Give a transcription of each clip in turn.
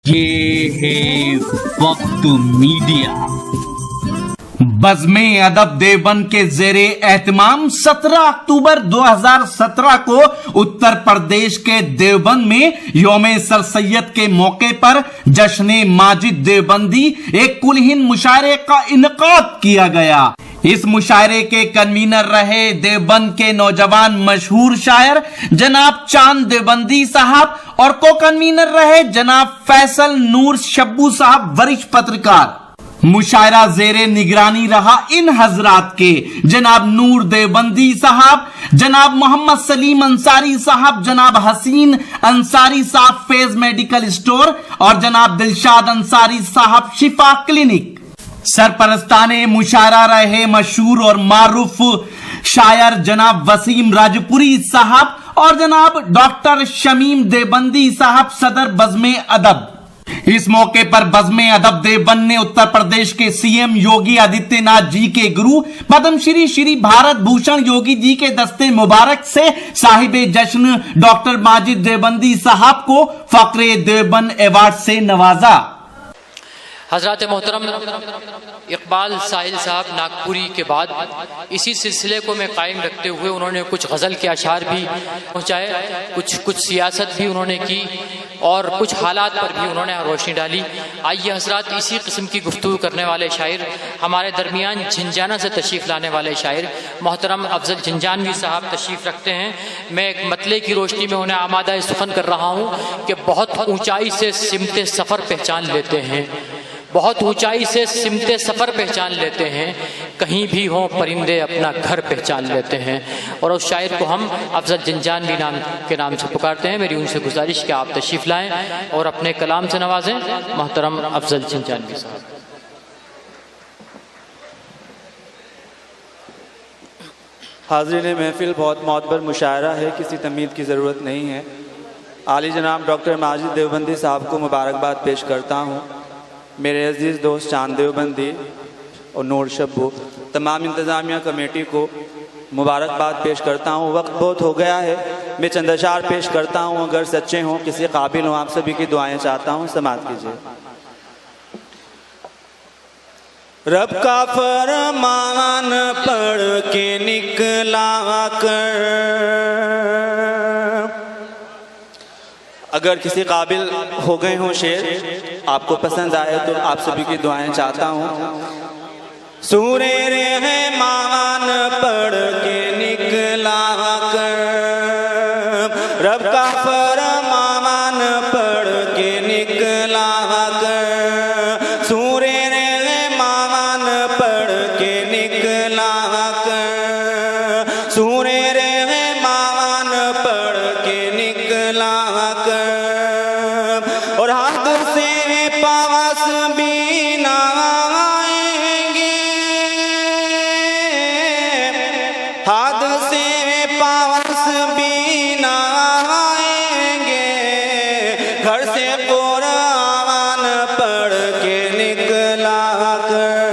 ये है वक्त मीडिया। बज़्मे अदब देवबंद के जेरे एहतमाम 17 अक्टूबर 2017 को उत्तर प्रदेश के देवबंद में यौम सर सैयद के मौके पर जश्न माजिद देवबंदी एक कुलहीन मुशायरे का इनकाद किया गया। इस मुशायरे के कन्वीनर रहे देवबंद के नौजवान मशहूर शायर जनाब चांद देवबंदी साहब और को कन्वीनर रहे जनाब फैसल नूर शब्बू साहब वरिष्ठ पत्रकार। मुशायरा जेरे निगरानी रहा इन हजरात के जनाब नूर देवबंदी साहब, जनाब मोहम्मद सलीम अंसारी साहब, जनाब हसीन अंसारी साहब फेज मेडिकल स्टोर और जनाब दिलशाद अंसारी साहब शिफा क्लिनिक। सरपरस्ताने मुशायरा रहे मशहूर और मारूफ शायर जनाब वसीम राजपुरी साहब और जनाब डॉक्टर शमीम देवबंदी साहब सदर बज़्मे अदब। इस मौके पर बज़्मे अदब देवबंद ने उत्तर प्रदेश के सीएम योगी आदित्यनाथ जी के गुरु पद्मश्री श्री भारत भूषण योगी जी के दस्ते मुबारक से साहिबे जश्न डॉक्टर माजिद देवबंदी साहब को फक्रे देवबंद अवार्ड से नवाजा। हजरत मोहतरम इकबाल साहिल साहब नागपुरी के बाद इसी सिलसिले को मैं कायम रखते हुए उन्होंने कुछ गज़ल के अशार भी पहुँचाए, कुछ सियासत भी उन्होंने की और कुछ हालात पर भी उन्होंने रोशनी डाली। आइए हजरात, इसी किस्म की गुफ्तगू करने वाले शायर हमारे दरमियान झिंझाना से तशरीफ़ लाने वाले शायर मोहतरम अफजल झिंझानवी साहब तशरीफ़ रखते हैं। मैं एक मतले की रोशनी में उन्हें आमादा सुखन कर रहा हूँ कि बहुत ऊँचाई से सिमते सफ़र पहचान लेते हैं, बहुत ऊंचाई से सिमते सफ़र पहचान लेते हैं, कहीं भी हों परिंदे अपना घर पहचान लेते हैं। और उस शायर को हम अफजल झिंझानवी के नाम से पुकारते हैं। मेरी उनसे गुजारिश कि आप तशरीफ़ लाएं और अपने कलाम से नवाजें मोहतरम अफजल झिंझानवी साहब। हाज़रीन महफिल, बहुत मोतबर मुशायरा है, किसी तमीद की ज़रूरत नहीं है। आली जनाब डॉक्टर माजिद देवबंदी साहब को मुबारकबाद पेश करता हूँ। मेरे अजीज़ दोस्त चांद देवबंदी और नूर शब्बू, तमाम इंतज़ामिया कमेटी को मुबारकबाद पेश करता हूँ। वक्त बहुत हो गया है, मैं चंद अशार पेश करता हूँ। अगर सच्चे हों, किसी काबिल हों, आप सभी की दुआएं चाहता हूँ, समाअत कीजिए। रब का फरमान पढ़ के निकला कर, अगर किसी काबिल हो गए हों शेर, आपको पसंद आए तो आप सभी की दुआएं चाहता हूँ। सूरे रहमान पढ़ के निकला कर, रब का फरमान पढ़ के निकला कर, सूरे रहमान पढ़ के निकला कर, सूरे रहमान पढ़ के निकला कर, और हाथ से पास भी ना आएंगे, हाथ से पास भी ना आएंगे, घर से कुरान पढ़ के निकला कर,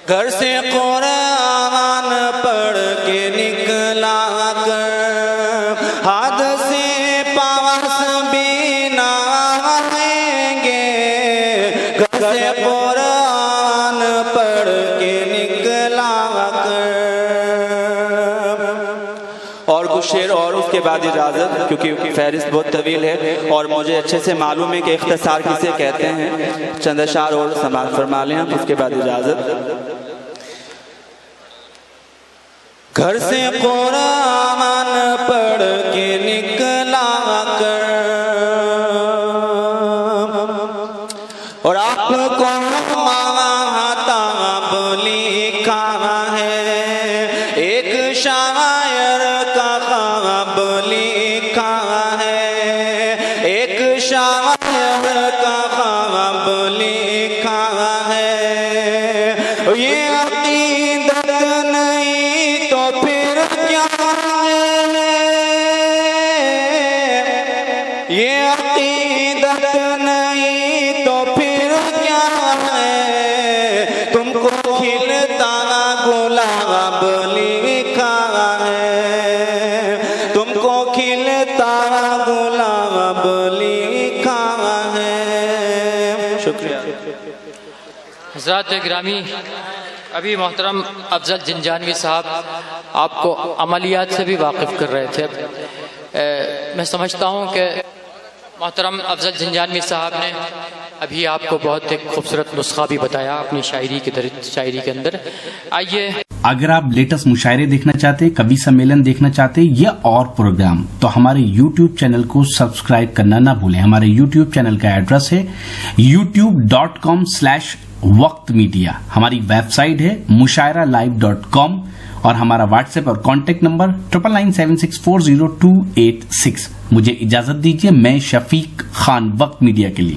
घर से कुरान पढ़ के निकला कर, हाथ से पास भी ना आएंगे, घर से कुरान पढ़ के निकला कर। और कुछ शेर और उसके बाद इजाज़त, क्योंकि फहरिस्त बहुत तवील है और मुझे अच्छे से मालूम है कि इख्तिसार किसे कहते हैं। चंद अशार और समाअत फरमा लें हम, उसके बाद इजाज़त। घर से कुरान पढ़ के निकला कर, और आपको महताब लिखा है, एक शायर का ख्वाब लिखा है, एक शायर का ख्वाब लिखा है। ये अकीदत नहीं तो फिर क्या है, ये अकीदत नहीं तो फिर क्या है, तुमको खिलता गुलाब लिखा है, तुमको खिलता गुलाम अब लिखा है। शुक्रिया। हज़रात गिरामी, अभी मोहतरम अफजल जिंजानवी साहब आपको अमलियात से भी वाकिफ़ कर रहे थे। मैं समझता हूँ कि मोहतरम अफजल जिंजानवी साहब ने अभी आपको बहुत एक खूबसूरत नुस्खा भी बताया अपनी शायरी के अंदर। आइए, अगर आप लेटेस्ट मुशायरे देखना चाहते हैं, कवि सम्मेलन देखना चाहते हैं या और प्रोग्राम, तो हमारे YouTube चैनल को सब्सक्राइब करना ना भूलें। हमारे YouTube चैनल का एड्रेस है youtube.com/वक्त मीडिया। हमारी वेबसाइट है mushairalive.com और हमारा व्हाट्सएप और कांटेक्ट नंबर 9997640286। मुझे इजाजत दीजिए, मैं शफीक खान, वक्त मीडिया के लिए।